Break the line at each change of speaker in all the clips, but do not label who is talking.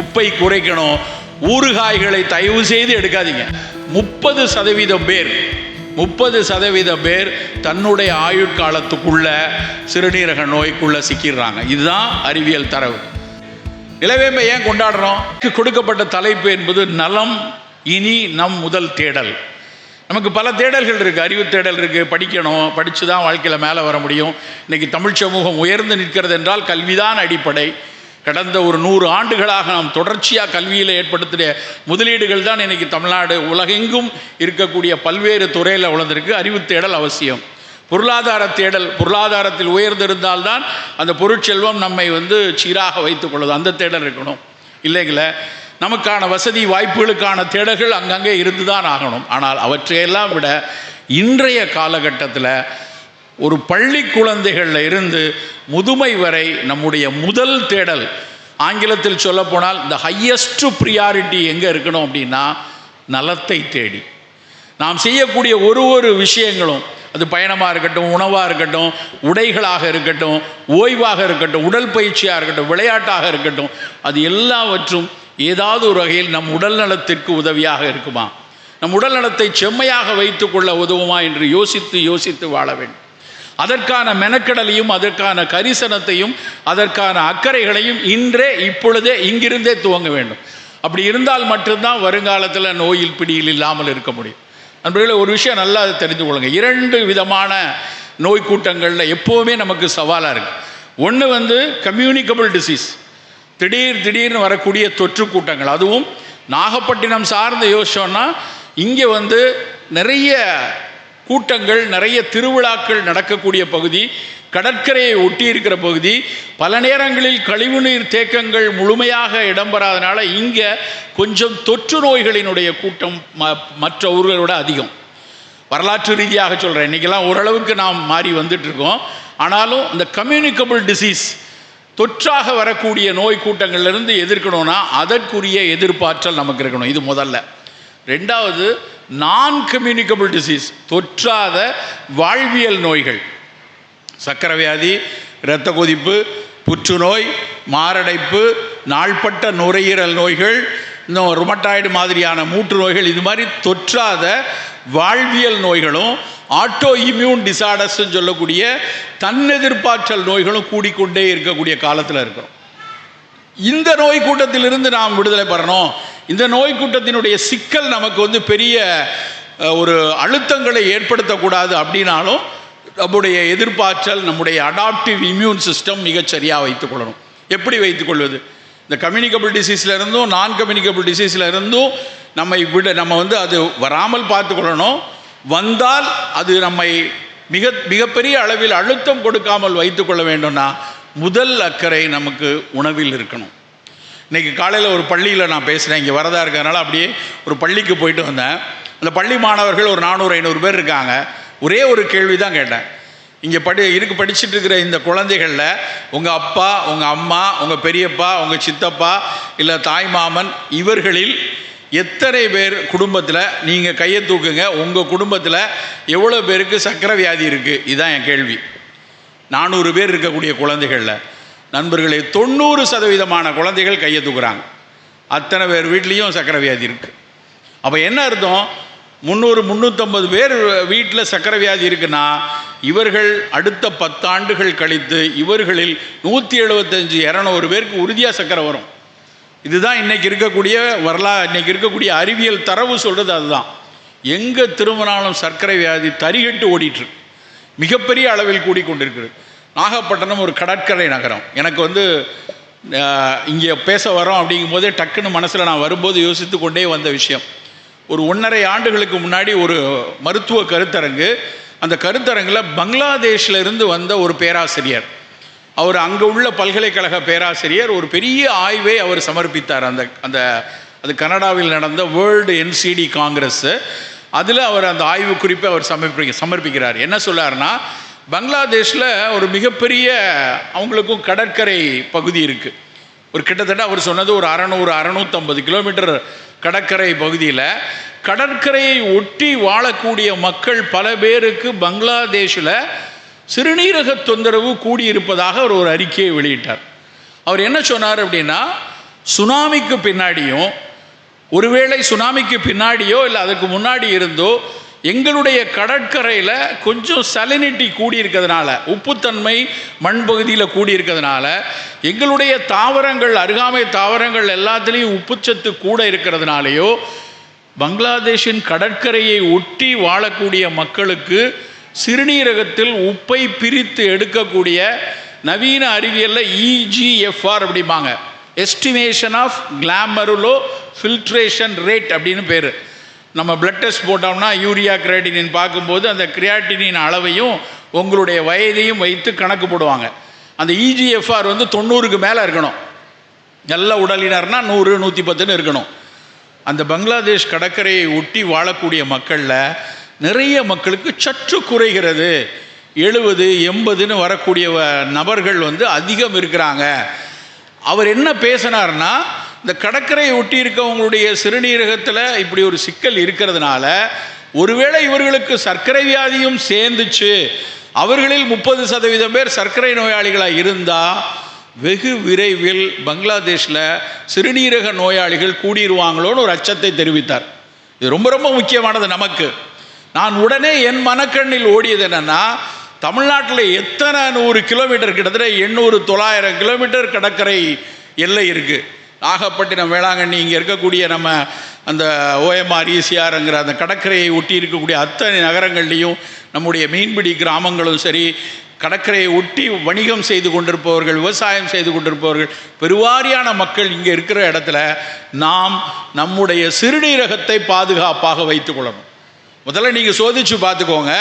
உப்பை குறைக்கணும். ஊறுகாய்களை தயவு செய்து எடுக்காதீங்க. 30% பேர் தன்னுடைய ஆயுட்காலத்துக்குள்ள சிறுநீரக நோய்க்குள்ள சிக்கிறாங்க. இதுதான் அறிவியல் தரவு. நிலவேம்பை ஏன் கொண்டாடுறோம்? கொடுக்கப்பட்ட தலைப்பு என்பது நலம் இனி நம் முதல் தேடல். நமக்கு பல தேடல்கள் இருக்குது. அறிவு தேடல் இருக்குது. படிக்கணும், படித்து தான் வாழ்க்கையில் மேலே வர முடியும். இன்றைக்கி தமிழ் சமூகம் உயர்ந்து நிற்கிறது என்றால் கல்விதான் அடிப்படை. கடந்த ஒரு 100 ஆண்டுகளாக நாம் தொடர்ச்சியாக கல்வியில் ஏற்படுத்திய முதலீடுகள் தான் இன்றைக்கி தமிழ்நாடு உலகெங்கும் இருக்கக்கூடிய பல்வேறு துறையில் வளர்ந்திருக்கு. அறிவு தேடல் அவசியம். பொருளாதார தேடல், பொருளாதாரத்தில் உயர்ந்திருந்தால்தான் அந்த பொருட்செல்வம் நம்மை சீராக வைத்துக் கொள்ளுது. அந்த தேடல் இருக்கணும். இல்லைங்களே, நமக்கான வசதி வாய்ப்புகளுக்கான தேடல்கள் அங்கங்கே இருந்து தான் ஆகணும். ஆனால் அவற்றையெல்லாம் விட இன்றைய காலகட்டத்தில் ஒரு பள்ளி குழந்தைகளில் இருந்து முதுமை வரை நம்முடைய முதல் தேடல், ஆங்கிலத்தில் சொல்ல போனால் இந்த ஹையஸ்ட் ப்ரியாரிட்டி எங்கே இருக்கணும் அப்படின்னா நலத்தை தேடி. நாம் செய்யக்கூடிய ஒரு விஷயங்களும், அது பயணமாக இருக்கட்டும், உணவாக இருக்கட்டும், உடைகளாக இருக்கட்டும், ஓய்வாக இருக்கட்டும், உடல் பயிற்சியாக இருக்கட்டும், விளையாட்டாக இருக்கட்டும், அது எல்லாவற்றும் ஏதாவது ஒரு வகையில் நம் உடல் நலத்திற்கு உதவியாக இருக்குமா, நம் உடல் நலத்தை செம்மையாக வைத்துக்கொள்ள உதவுமா என்று யோசித்து வாழ வேண்டும். அதற்கான மெனக்கடலையும் அதற்கான கரிசனத்தையும் அதற்கான அக்கறைகளையும் இப்பொழுதே இங்கிருந்தே துவங்க வேண்டும். அப்படி இருந்தால் மட்டும்தான் வருங்காலத்தில் நோயில் பிடியில் இல்லாமல் இருக்க முடியும். நண்பர்களே, ஒரு விஷயம் நல்லா தெரிந்து கொள்ளுங்க. 2 விதமான நோய் கூட்டங்களில் எப்போவுமே நமக்கு சவாலாக இருக்குது. ஒன்று கம்யூனிகபிள் டிசீஸ், திடீர்னு வரக்கூடிய தொற்று கூட்டங்கள். அதுவும் நாகப்பட்டினம் சார்ந்து யோசிச்சோன்னா இங்கே நிறைய கூட்டங்கள், நிறைய திருவிழாக்கள் நடக்கக்கூடிய பகுதி, கடற்கரையை ஒட்டி இருக்கிற பகுதி. பல நேரங்களில் கழிவுநீர் தேக்கங்கள் முழுமையாக இடம்பெறாதனால இங்கே கொஞ்சம் தொற்று நோய்களினுடைய கூட்டம் மற்ற ஊர்களோட அதிகம். வரலாற்று ரீதியாக சொல்கிறேன், இன்றைக்கெல்லாம் ஓரளவுக்கு நாம் மாறி வந்துட்டுருக்கோம். ஆனாலும் இந்த கம்யூனிகபிள் டிசீஸ், தொற்றாக வரக்கூடிய நோய் கூட்டங்கள்லேருந்து எதிர்க்கணும்னா அதற்குரிய எதிர்ப்பாற்றல் நமக்கு இருக்கணும். இது முதல்ல. 2வது நான் கம்யூனிகபிள் டிசீஸ், தொற்றாத வாழ்வியல் நோய்கள், சர்க்கரை வியாதி, இரத்த கொதிப்பு, புற்றுநோய், மாரடைப்பு, நாள்பட்ட நுரையீரல் நோய்கள், இன்னும் ருமட்டாய்டு மாதிரியான மூட்டு நோய்கள், இது மாதிரி தொற்றாத வாழ்வியல் நோய்களும் ஆட்டோ இம்யூன் டிசார்டர்ஸ்ன்னு சொல்லக்கூடிய தன்னெதிர்ப்பாற்றல் நோய்களும் கூடிக்கொண்டே இருக்கக்கூடிய காலத்தில் இருக்கிறோம். இந்த நோய் கூட்டத்திலிருந்து நாம் விடுதலை பெறணும். இந்த நோய் கூட்டத்தினுடைய சிக்கல் நமக்கு பெரிய ஒரு அழுத்தங்களை ஏற்படுத்தக்கூடாது. அப்படின்னாலும் நம்முடைய எதிர்ப்பாற்றல், நம்முடைய அடாப்டிவ் இம்யூன் சிஸ்டம் மிகச்சரியாக வைத்துக்கொள்ளணும். எப்படி வைத்துக்கொள்வது? இந்த கம்யூனிகபிள் டிசீஸில் இருந்தும் நான் கம்யூனிகபிள் டிசீஸில் இருந்தும் நம்ம அது வராமல் பார்த்துக்கொள்ளணும். வந்தால் அது நம்மை மிகப்பெரிய அளவில் அழுத்தம் கொடுக்காமல் வைத்துக்கொள்ள வேண்டும்னா முதல் அக்கறை நமக்கு உணவில் இருக்கணும். இன்றைக்கி காலையில் ஒரு பள்ளியில் நான் பேசுகிறேன், இங்கே வரதா இருக்கிறதுனால அப்படியே ஒரு பள்ளிக்கு போயிட்டு வந்தேன். அந்த பள்ளி மாணவர்கள் ஒரு 400-500 பேர் இருக்காங்க. ஒரே ஒரு கேள்வி தான் கேட்டேன். இங்கே படிச்சுட்டு இருக்கிற இந்த குழந்தைகளில் உங்கள் அப்பா, உங்கள் அம்மா, உங்கள் பெரியப்பா, உங்கள் சித்தப்பா, இல்லை தாய் மாமன், இவர்களில் எத்தனை பேர் குடும்பத்தில், நீங்கள் கையை தூக்குங்க, உங்கள் குடும்பத்தில் எவ்வளோ பேருக்கு சர்க்கரை வியாதி இருக்குது? இதுதான் என் கேள்வி. 400 பேர் இருக்கக்கூடிய குழந்தைகளில் நண்பர்களே 90% குழந்தைகள் கையை தூக்குறாங்க. அத்தனை பேர் வீட்லேயும் சர்க்கரை வியாதி இருக்குது. அப்போ என்ன அர்த்தம்? 300-350 பேர் வீட்டில் சர்க்கரை வியாதி இருக்குன்னா இவர்கள் அடுத்த 10 ஆண்டுகள் கழித்து இவர்களில் 175-200 பேருக்கு உறுதியாக சர்க்கரை வரும். இதுதான் இன்றைக்கி இருக்கக்கூடிய இன்றைக்கி இருக்கக்கூடிய அறிவியல் தரவு சொல்கிறது. அதுதான் எங்கே திரும்பினாலும் சர்க்கரை வியாதி தறிகட்டு ஓடிட்டுருக்கு, மிகப்பெரிய அளவில் கூடிக்கொண்டிருக்கிறது. நாகப்பட்டினம் ஒரு கடற்கரை நகரம். எனக்கு இங்கே பேச வரோம் அப்படிங்கும் போதே டக்குன்னு மனசில் நான் வரும்போது யோசித்து கொண்டே வந்த விஷயம், ஒரு 1.5 ஆண்டுகளுக்கு முன்னாடி ஒரு மருத்துவ கருத்தரங்கு. அந்த கருத்தரங்கில் பங்களாதேஷில் இருந்து வந்த ஒரு பேராசிரியர், அவர் அங்கே உள்ள பல்கலைக்கழக பேராசிரியர், ஒரு பெரிய ஆய்வை அவர் சமர்ப்பித்தார். அது கனடாவில் நடந்த வேர்ல்டு NCD காங்கிரஸ். அதில் அவர் அந்த ஆய்வு குறிப்பை அவர் சமர்ப்பிக்கிறார். என்ன சொல்லார்னா, பங்களாதேஷில் ஒரு மிகப்பெரிய அவங்களுக்கும் கடற்கரை பகுதி இருக்குது. ஒரு கிட்டத்தட்ட அவர் சொன்னது ஒரு 600-650 கிலோமீட்டர் கடற்கரை பகுதியில் கடற்கரையை ஒட்டி வாழக்கூடிய மக்கள் பல பேருக்கு பங்களாதேஷில் சிறுநீரக தொந்தரவு கூடியிருப்பதாக அவர் ஒரு அறிக்கையை வெளியிட்டார். அவர் என்ன சொன்னார் அப்படின்னா, சுனாமிக்கு பின்னாடியும், ஒருவேளை சுனாமிக்கு பின்னாடியோ இல்லை அதுக்கு முன்னாடி இருந்தோ எங்களுடைய கடற்கரையில் கொஞ்சம் சலினிட்டி கூடியிருக்கிறதுனால, உப்புத்தன்மை மண் பகுதியில் கூடியிருக்கிறதுனால, எங்களுடைய தாவரங்கள், அருகாமை தாவரங்கள் எல்லாத்துலேயும் உப்புச்சத்து கூட இருக்கிறதுனாலையோ பங்களாதேஷின் கடற்கரையை ஒட்டி வாழக்கூடிய மக்களுக்கு சிறுநீரகத்தில் உப்பை பிரித்து எடுக்கக்கூடிய நவீன அறிவியலில் EGFR அப்படிம்பாங்க, எஸ்டிமேஷன் ஆஃப் கிளாமருலோ ஃபில்ட்ரேஷன் ரேட் அப்படின்னு பேர். நம்ம பிளட் டெஸ்ட் போட்டோம்னா யூரியா கிரியாட்டினின் பார்க்கும்போது அந்த கிரியாட்டினின் அளவையும் உங்களுடைய வயதையும் வைத்து கணக்கு போடுவாங்க. அந்த EGFR 90க்கு மேலே இருக்கணும். நல்ல உடலினர்னா 100 110 இருக்கணும். அந்த பங்களாதேஷ் கடற்கரையை ஒட்டி வாழக்கூடிய மக்களில் நிறைய மக்களுக்கு சற்று குறைகிறது. 70 80ன்னு வரக்கூடிய நபர்கள் அதிகம் இருக்கிறாங்க. அவர் என்ன பேசினார்னா, இந்த கடற்கரையை ஒட்டி இருக்கவங்களுடைய சிறுநீரகத்தில் இப்படி ஒரு சிக்கல் இருக்கிறதுனால ஒருவேளை இவர்களுக்கு சர்க்கரை வியாதியும் சேர்ந்துச்சு, அவர்களில் 30% பேர் சர்க்கரை நோயாளிகளாக இருந்தால் வெகு விரைவில் பங்களாதேஷில் சிறுநீரக நோயாளிகள் கூடிடுவாங்களோன்னு ஒரு அச்சத்தை தெரிவித்தார். இது ரொம்ப ரொம்ப முக்கியமானது நமக்கு. நான் உடனே என் மனக்கண்ணில் ஓடியது என்னென்னா, தமிழ்நாட்டில் எத்தனை 100 கிலோமீட்டர், கிட்டத்தட்ட 800 900 கிலோமீட்டர் கடற்கரை எல்லை இருக்குது. நாகப்பட்டினம், வேளாங்கண்ணி, இங்கே இருக்கக்கூடிய நம்ம அந்த OMR ECRங்கிற அந்த கடற்கரையை ஒட்டி இருக்கக்கூடிய அத்தனை நகரங்கள்லேயும் நம்முடைய மீன்பிடி கிராமங்களும் சரி, கடற்கரையை ஒட்டி வணிகம் செய்து கொண்டிருப்பவர்கள், விவசாயம் செய்து கொண்டிருப்பவர்கள், பெருவாரியான மக்கள் இங்கே இருக்கிற இடத்துல நாம் நம்முடைய சிறுநீரகத்தை பாதுகாப்பாக வைத்துக் கொள்ளணும். முதல்ல நீங்கள் சோதித்து பார்த்துக்கோங்க,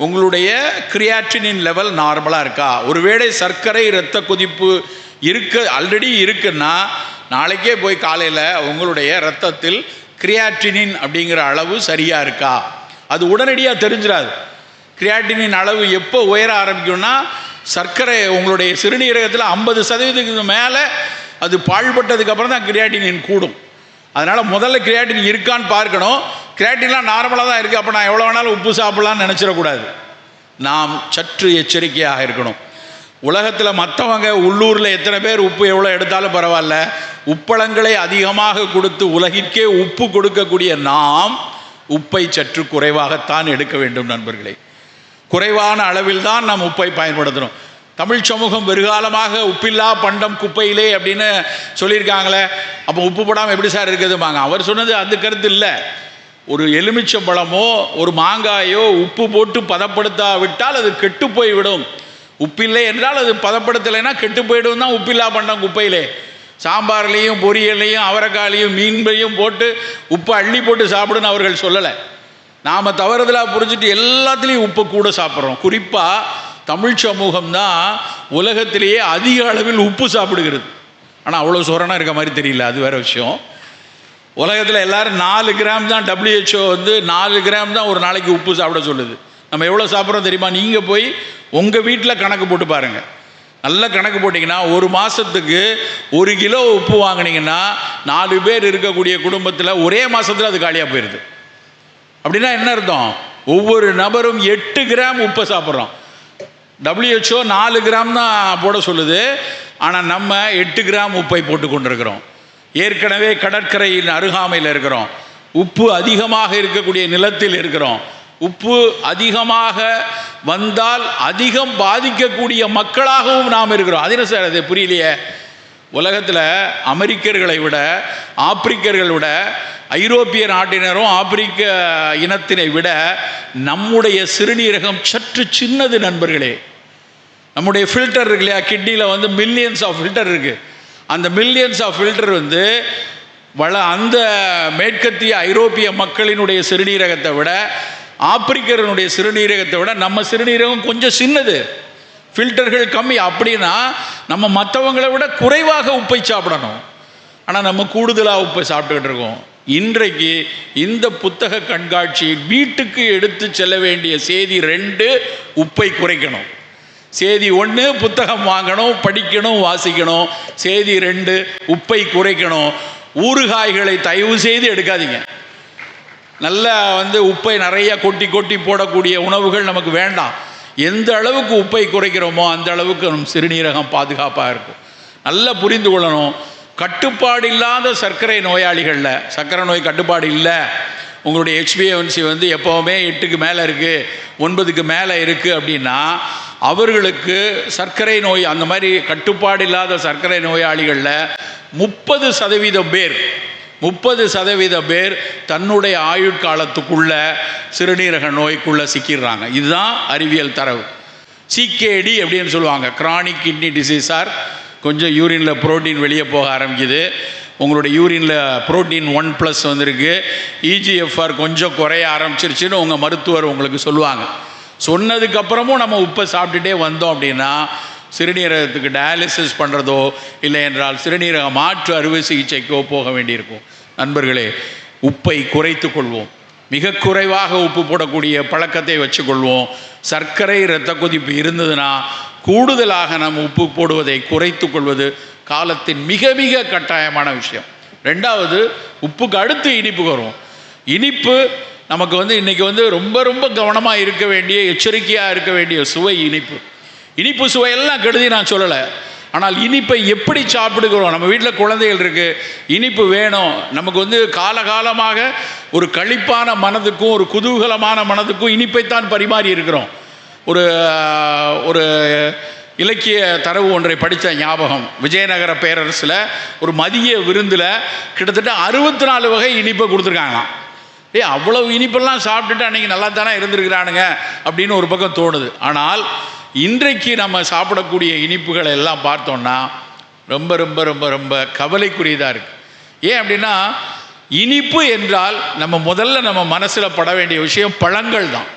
உங்களுடைய கிரியாட்டினின் லெவல் நார்மலாக இருக்கா. ஒருவேளை சர்க்கரை இரத்த கொதிப்பு ஆல்ரெடி இருக்குன்னா நாளைக்கே போய் காலையில் உங்களுடைய இரத்தத்தில் கிரியாட்டினின் அப்படிங்கிற அளவு சரியாக இருக்கா. அது உடனடியாக தெரிஞ்சிடாது. கிரியாட்டினின் அளவு எப்போ உயர ஆரம்பிக்கும்னா, சர்க்கரை உங்களுடைய சிறுநீரகத்தில் 50% மேலே அது பாழ்பட்டதுக்கப்புறம் தான் கிரியாட்டினின் கூடும். அதனால் முதல்ல கிரியாட்டின் இருக்கான்னு பார்க்கணும். கிரியாட்டின்லாம் நார்மலாக தான் இருக்குது, அப்போ நான் எவ்வளோ வேணாலும் உப்பு சாப்பிட்லான்னு நினச்சிடக்கூடாது. நாம் சற்று எச்சரிக்கையாக இருக்கணும். உலகத்தில் மற்றவங்க உள்ளூரில் எத்தனை பேர் உப்பு எவ்வளோ எடுத்தாலும் பரவாயில்ல, உப்பளங்களை அதிகமாக கொடுத்து உலகிற்கே உப்பு கொடுக்கக்கூடிய நாம் உப்பை சற்று குறைவாகத்தான் எடுக்க வேண்டும் நண்பர்களே. குறைவான அளவில் தான் நாம் உப்பை பயன்படுத்தணும். தமிழ் சமூகம் வெறுகாலமாக உப்பில்லா பண்டம் குப்பையிலே அப்படின்னு சொல்லியிருக்காங்களே, அப்போ உப்பு போடாமல் எப்படி சார் இருக்குதுமாங்க. அவர் சொன்னது அந்த கருத்து இல்லை. ஒரு எலுமிச்சம்பழமோ ஒரு மாங்காயோ உப்பு போட்டு பதப்படுத்தாவிட்டால் அது கெட்டு போய்விடும். உப்பில்லை என்றால் அது பதப்படுத்தலைன்னா கெட்டு போய்டும் தான் உப்பில்லா பண்டம் குப்பையிலே. சாம்பார்லேயும் பொரியல்லையும் அவரைக்காலையும் மீன்பையும் போட்டு உப்பு அள்ளி போட்டு சாப்பிடுன்னு அவர்கள் சொல்லலை. நாம் தவறுதலாக புரிஞ்சுட்டு எல்லாத்துலேயும் உப்பு கூட சாப்பிட்றோம். குறிப்பாக தமிழ் சமூகம் தான் உலகத்திலேயே அதிக அளவில் உப்பு சாப்பிடுகிறது. ஆனால் அவ்வளோ சொரணம் இருக்க மாதிரி தெரியல, அது வேறு விஷயம். உலகத்தில் எல்லோரும் 4 கிராம் தான், WHO 4 கிராம் தான் ஒரு நாளைக்கு உப்பு சாப்பிட சொல்லுது. நம்ம எவ்வளோ சாப்பிட்றோம் தெரியுமா? நீங்கள் போய் உங்கள் வீட்டில் கணக்கு போட்டு பாருங்கள். நல்ல கணக்கு போட்டிங்கன்னா ஒரு மாதத்துக்கு 1 கிலோ உப்பு வாங்கினீங்கன்னா 4 பேர் இருக்கக்கூடிய குடும்பத்தில் ஒரே மாதத்தில் அது காலியாக போயிடுது. அப்படின்னா என்ன அர்த்தம்? ஒவ்வொரு நபரும் 8 கிராம் உப்பை சாப்பிட்றோம். WHO 4 கிராம் தான் போட சொல்லுது, ஆனால் நம்ம 8 கிராம் உப்பை போட்டு கொண்டிருக்கிறோம். ஏற்கனவே கடற்கரையின் அருகாமையில் இருக்கிறோம், உப்பு அதிகமாக இருக்கக்கூடிய நிலத்தில் இருக்கிறோம். உப்பு அதிகமாக வந்தால் அதிகம் பாதிக்கக்கூடிய மக்களாகவும் நாம் இருக்கிறோம். அது என்ன சார், அது புரியலையே. உலகத்தில் அமெரிக்கர்களை விட, ஆப்பிரிக்கர்களை விட, ஐரோப்பிய நாட்டினரும் ஆப்பிரிக்க இனத்தினை விட நம்முடைய சிறுநீரகம் சற்று சின்னது நண்பர்களே. நம்முடைய ஃபில்டர் இருக்கு இல்லையா, கிட்னியில் மில்லியன்ஸ் ஆஃப் ஃபில்டர் இருக்குது. அந்த மில்லியன்ஸ் ஆஃப் ஃபில்டர் அந்த மேற்கத்திய ஐரோப்பிய மக்களினுடைய சிறுநீரகத்தை விட, ஆப்பிரிக்கர்களுடைய சிறுநீரகத்தை விட நம்ம சிறுநீரகம் கொஞ்சம் சின்னது, ஃபில்டர்கள் கம்மி. அப்படின்னா நம்ம மற்றவங்களை விட குறைவாக உப்பை சாப்பிடணும். ஆனால் நம்ம கூடுதலாக உப்பை சாப்பிட்டுக்கிட்டு இருக்கோம். இன்றைக்கு இந்த புத்தக கண்காட்சி வீட்டுக்கு எடுத்து செல்ல வேண்டிய செய்தி 2, உப்பை குறைக்கணும். செய்தி 1, புத்தகம் வாங்கணும், படிக்கணும், வாசிக்கணும். செய்தி 2, உப்பை குறைக்கணும். ஊறுகாய்களை தயவு செய்து எடுக்காதீங்க. நல்லா உப்பை நிறைய கொட்டி கொட்டி போடக்கூடிய உணவுகள் நமக்கு வேண்டாம். எந்த அளவுக்கு உப்பை குறைக்கிறோமோ அந்த அளவுக்கு நம் சிறுநீரகம் பாதுகாப்பாக இருக்கும். நல்லா புரிந்து கொள்ளணும். கட்டுப்பாடு இல்லாத சர்க்கரை நோயாளிகளில், சர்க்கரை நோய் கட்டுப்பாடு இல்லை, உங்களுடைய HbA1c வந்து எப்போவுமே 8க்கு மேலே இருக்குது, 9க்கு மேலே இருக்குது அப்படின்னா அவர்களுக்கு சர்க்கரை நோய், அந்த மாதிரி கட்டுப்பாடு இல்லாத சர்க்கரை நோயாளிகளில் 30% பேர் தன்னுடைய ஆயுட்காலத்துக்குள்ள சிறுநீரக நோய்க்குள்ளே சிக்கிடுறாங்க. இதுதான் அறிவியல் தரவு. CKD அப்படின்னு சொல்லுவாங்க, கிரானிக் கிட்னி டிசீஸார். கொஞ்சம் யூரினில் புரோட்டீன் வெளியே போக ஆரம்பிக்குது, உங்களுடைய யூரினில் புரோட்டீன் 1+ வந்திருக்கு, EGFR கொஞ்சம் குறைய ஆரம்பிச்சிருச்சுன்னு உங்கள் மருத்துவர் உங்களுக்கு சொல்லுவாங்க. சொன்னதுக்கப்புறமும் நம்ம உப்பை சாப்பிட்டுட்டே வந்தோம் அப்படின்னா சிறுநீரகத்துக்கு டயாலிசிஸ் பண்ணுறதோ இல்லை என்றால் சிறுநீரக மாற்று அறுவை சிகிச்சைக்கோ போக வேண்டியிருக்கும். நண்பர்களே, உப்பை குறைத்து கொள்வோம். மிக குறைவாக உப்பு போடக்கூடிய பழக்கத்தை வச்சுக்கொள்வோம். சர்க்கரை இரத்த கொதிப்பு இருந்ததுன்னா கூடுதலாக நம்ம உப்பு போடுவதை குறைத்து கொள்வது காலத்தின் மிக மிக கட்டாயமான விஷயம். ரெண்டாவது, உப்புக்கு அடுத்து இனிப்புக்கு வரும். இனிப்பு நமக்கு வந்து இன்றைக்கி வந்து ரொம்ப ரொம்ப கவனமாக இருக்க வேண்டிய, எச்சரிக்கையாக இருக்க வேண்டிய சுவை இனிப்பு. இனிப்பு சுவையெல்லாம் கெடுதி நான் சொல்லலை, ஆனால் இனிப்பை எப்படி சாப்பிடுகிறோம். நம்ம வீட்டில் குழந்தைகள் இருக்குது, இனிப்பு வேணும். நமக்கு வந்து காலகாலமாக ஒரு களிப்பான மனதுக்கும் ஒரு குதூகலமான மனதுக்கும் இனிப்பைத்தான் பரிமாறி இருக்கிறோம். ஒரு இலக்கிய தரவு ஒன்றை படித்த ஞாபகம். விஜயநகர பேரரசில் ஒரு மதிய விருந்தில் கிட்டத்தட்ட 64 வகை இனிப்பை கொடுத்துருக்காங்களாம். அவ்வளவு இனிப்பெல்லாம் சாப்பிட்டுட்டு அன்றைக்கி நல்லா தானே இருந்திருக்கிறானுங்க அப்படின்னு ஒரு பக்கம் தோணுது. ஆனால் இன்றைக்கு நம்ம சாப்பிடக்கூடிய இனிப்புகளை எல்லாம் பார்த்தோம்னா ரொம்ப ரொம்ப ரொம்ப ரொம்ப கவலைக்குரியதாக இருக்குது. ஏன் அப்படின்னா, இனிப்பு என்றால் நம்ம மனசில் பட வேண்டிய விஷயம் பழங்கள் தான்.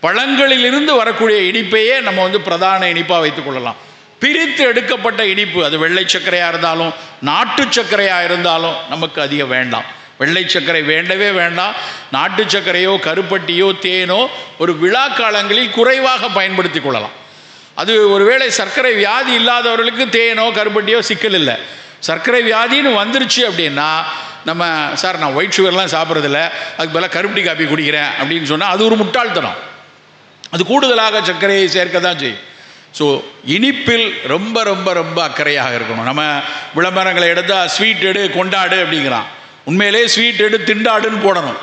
பழங்களிலிருந்து வரக்கூடிய இனிப்பையே நம்ம வந்து பிரதான இனிப்பாக வைத்துக் கொள்ளலாம். பிரித்து எடுக்கப்பட்ட இனிப்பு, அது வெள்ளை சர்க்கரையாக இருந்தாலும் நாட்டு சர்க்கரையாக இருந்தாலும் நமக்கு அதிகம் வேண்டாம். வெள்ளை சர்க்கரை வேண்டவே வேண்டாம். நாட்டு சர்க்கரையோ கருப்பட்டியோ தேனோ ஒரு விழா காலங்களில் குறைவாக பயன்படுத்தி கொள்ளலாம். அது ஒருவேளை சர்க்கரை வியாதி இல்லாதவர்களுக்கு தேனோ கருப்பட்டியோ சிக்கல் இல்லை. சர்க்கரை வியாதின்னு வந்துருச்சு அப்படின்னா நம்ம, சார் நான் ஒயிட் சுகர்லாம் சாப்பிட்றதில்ல, அதுக்கு பதிலாக கருப்பட்டி காப்பி குடிக்கிறேன் அப்படின்னு சொன்னால் அது ஒரு முட்டாள்தனம். அது கூடுதலாக சர்க்கரையை சேர்க்க தான் செய்யும். ஸோ இனிப்பில் ரொம்ப ரொம்ப ரொம்ப அக்கறையாக இருக்கணும். நம்ம விளம்பரங்களை எடுத்தால் ஸ்வீட் எடு கொண்டாடு அப்படிங்கிறான். உண்மையிலே ஸ்வீட் எடு திண்டாடுன்னு போடணும்.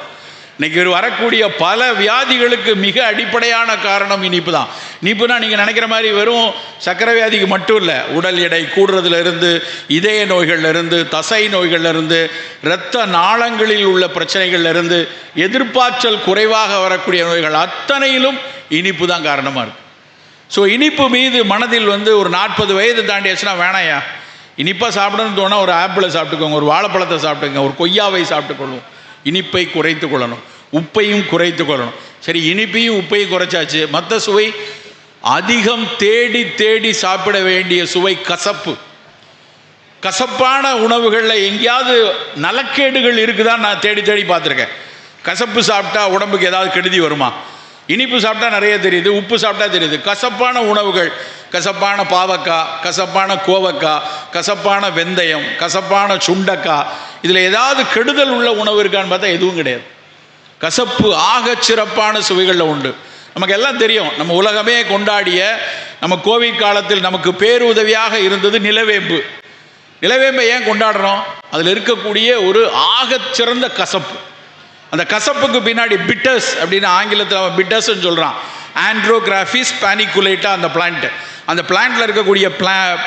இன்றைக்கி வரக்கூடிய பல வியாதிகளுக்கு மிக அடிப்படையான காரணம் இனிப்பு தான். இனிப்புனா நீங்கள் நினைக்கிற மாதிரி வெறும் சர்க்கரை வியாதிக்கு மட்டும் இல்லை, உடல் எடை கூடுறதுலேருந்து, இதய நோய்கள்லேருந்து, தசை நோய்கள்லேருந்து, இரத்த நாளங்களில் உள்ள பிரச்சனைகள்லேருந்து, எதிர்ப்பாற்றல் குறைவாக வரக்கூடிய நோய்கள் அத்தனையிலும் இனிப்பு தான் காரணமாக இருக்குது. ஸோ இனிப்பு மீது மனதில் வந்து ஒரு 40 வயது தாண்டியாச்சுன்னா வேணாயா, இனிப்பாக சாப்பிடணும்னு தோணா ஒரு ஆப்பிளை சாப்பிட்டுக்கோங்க, ஒரு வாழைப்பழத்தை சாப்பிட்டுக்கோங்க, ஒரு கொய்யாவை சாப்பிட்டுக்கொள்ளும். இனிப்பை குறைத்து கொள்ளணும், உப்பையும் குறைத்து கொள்ளணும். சரி, இனிப்பையும் உப்பையும் குறைச்சாச்சு. மற்ற சுவை, அதிகம் தேடி தேடி சாப்பிட வேண்டிய சுவை கசப்பு. கசப்பான உணவுகளில் எங்கேயாவது நலக்கேடுகள் இருக்குதான் நான் தேடி தேடி பார்த்துருக்கேன். கசப்பு சாப்பிட்டா உடம்புக்கு ஏதாவது கெடுதி வருமா? இனிப்பு சாப்பிட்டா நிறைய தெரியுது, உப்பு சாப்பிட்டா தெரியுது. கசப்பான உணவுகள், கசப்பான பாவக்காய், கசப்பான கோவக்காய், கசப்பான வெந்தயம், கசப்பான சுண்டக்காய், இதில் ஏதாவது கெடுதல் உள்ள உணவு இருக்கான்னு பார்த்தா எதுவும் கிடையாது. கசப்பு ஆகச் சிறப்பான சுவைகளில் உண்டு. நமக்கு எல்லாம் தெரியும், நம்ம உலகமே கொண்டாடிய, நம்ம கோவிட் காலத்தில் நமக்கு பேருதவியாக இருந்தது நிலவேம்பு. நிலவேம்பை ஏன் கொண்டாடுறோம்? அதில் இருக்கக்கூடிய ஒரு ஆகச்சிறந்த கசப்பு. அந்த கசப்புக்கு பின்னாடி பிட்டர்ஸ் அப்படின்னு ஆங்கிலத்தில் அவன் பிட்டர்ஸ்ன்னு சொல்கிறான். ஆண்ட்ரோகிராஃபிஸ் பானிகுலேட்டா அந்த பிளான்ட். அந்த பிளான்ட்டில் இருக்கக்கூடிய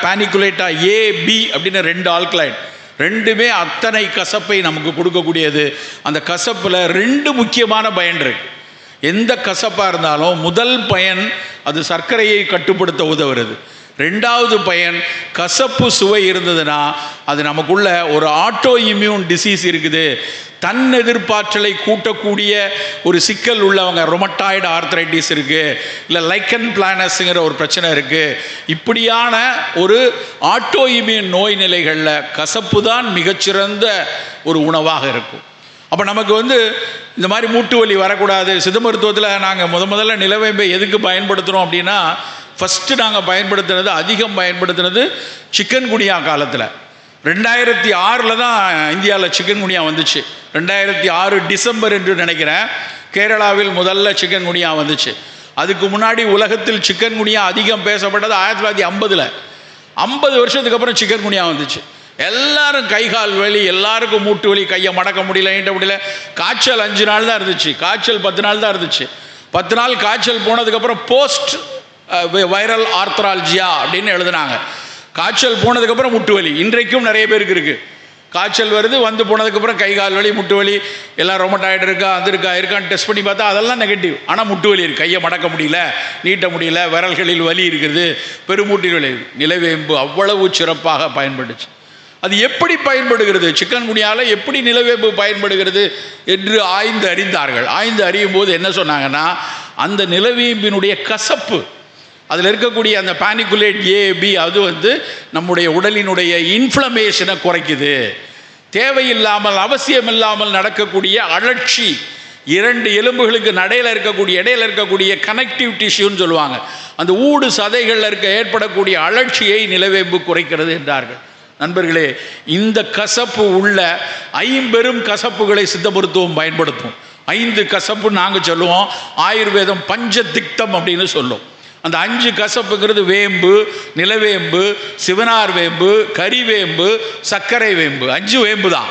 பானிகுலேட்டா AB அப்படின்னு 2 ஆல்கலைட், ரெண்டுமே அத்தனை கசப்பை நமக்கு கொடுக்கக்கூடியது. அந்த கசப்பில் 2 முக்கியமான பயன் இருக்குது. எந்த கசப்பாக இருந்தாலும் முதல் பயன் அது சர்க்கரையை கட்டுப்படுத்த உதவுறது. 2வது பயன், கசப்பு சுவை இருந்ததுன்னா அது நமக்குள்ள ஒரு ஆட்டோ இம்யூன் டிசீஸ் இருக்குது, தன் எதிர்ப்பாற்றலை கூட்டக்கூடிய ஒரு சிக்கல் உள்ளவங்க, ரொமட்டாய்டு ஆர்த்ரைட்டிஸ் இருக்குது, இல்லை லைக்கன் பிளானஸ்ங்கிற ஒரு பிரச்சனை இருக்குது. இப்படியான ஒரு ஆட்டோ இம்யூன் நோய் நிலைகளில் கசப்பு தான் மிகச்சிறந்த ஒரு உணவாக இருக்கும். அப்போ நமக்கு வந்து இந்த மாதிரி மூட்டு வலி வரக்கூடாது. சித்த மருத்துவத்தில் நாங்கள் முதல்ல நிலவேம்பை எதுக்கு பயன்படுத்துகிறோம் அப்படின்னா, ஃபஸ்ட்டு நாங்கள் பயன்படுத்துனது, அதிகம் பயன்படுத்தினது சிக்கன் குனியா காலத்தில். 2006 தான் இந்தியாவில் சிக்கன் குனியா வந்துச்சு. 2006 டிசம்பர் என்று நினைக்கிறேன், கேரளாவில் முதல்ல சிக்கன் குனியா வந்துச்சு. அதுக்கு முன்னாடி உலகத்தில் சிக்கன் குனியா அதிகம் பேசப்பட்டது 1950. 50 வருஷத்துக்கு அப்புறம் சிக்கன் குனியா வந்துச்சு. எல்லாரும் கை கால் வலி, எல்லாருக்கும் மூட்டு வலி, கையை மடக்க முடியல, ஈட்ட முடியல. காய்ச்சல் 5 நாள் தான் இருந்துச்சு, காய்ச்சல் 10 நாள் தான் இருந்துச்சு. 10 நாள் காய்ச்சல் போனதுக்கப்புறம் போஸ்ட் வைரல் ஆர்த்ரால்ஜியா அப்படின்னு எழுதுனாங்க. காய்ச்சல் போனதுக்கப்புறம் முட்டு வலி இன்றைக்கும் நிறைய பேருக்கு இருக்குது. காய்ச்சல் வருது, வந்து போனதுக்கப்புறம் கை கால் வலி, முட்டு வலி, எல்லாம் ரொமட்டாய்டு இருக்கா, அது இருக்கான்னு டெஸ்ட் பண்ணி பார்த்தா அதெல்லாம் நெகட்டிவ். ஆனால் முட்டு வலி இருக்குது, கையை மடக்க முடியல, நீட்ட முடியல, விரல்களில் வலி இருக்கிறது, பெருமூட்டில் வலி. நிலவேம்பு அவ்வளவு சிறப்பாக பயன்படுச்சு. அது எப்படி பயன்படுகிறது, சிக்கன் குனியால் எப்படி நிலவேம்பு பயன்படுகிறது என்று ஆய்ந்து அறிந்தார்கள். ஆய்ந்து அறியும் போது என்ன சொன்னாங்கன்னா, அந்த நிலவேம்பினுடைய கசப்பு, அதில் இருக்கக்கூடிய அந்த பானிகுலேட் ஏபி, அது வந்து நம்முடைய உடலினுடைய இன்ஃப்ளமேஷனை குறைக்குது. தேவையில்லாமல் அவசியம் இல்லாமல் நடக்கக்கூடிய அழற்சி, 2 எலும்புகளுக்கு இடையில இருக்கக்கூடிய கனெக்டிவ் டிஷ்யூன்னு சொல்லுவாங்க, அந்த ஊடு சதைகளில் ஏற்படக்கூடிய அழற்சியை நிலவேம்பு குறைக்கிறது என்றார்கள். நண்பர்களே, இந்த கசப்பு உள்ள 5 கசப்புகளை சித்த மருத்துவம் பயன்படுத்தும். 5 கசப்பு நாங்கள் சொல்லுவோம், ஆயுர்வேதம் பஞ்சதிக்தம் அப்படின்னு சொல்லும். அந்த 5 கசப்புங்கிறது வேம்பு, நிலவேம்பு, சிவனார் வேம்பு, கறிவேம்பு, சர்க்கரை வேம்பு. 5 வேம்பு தான்.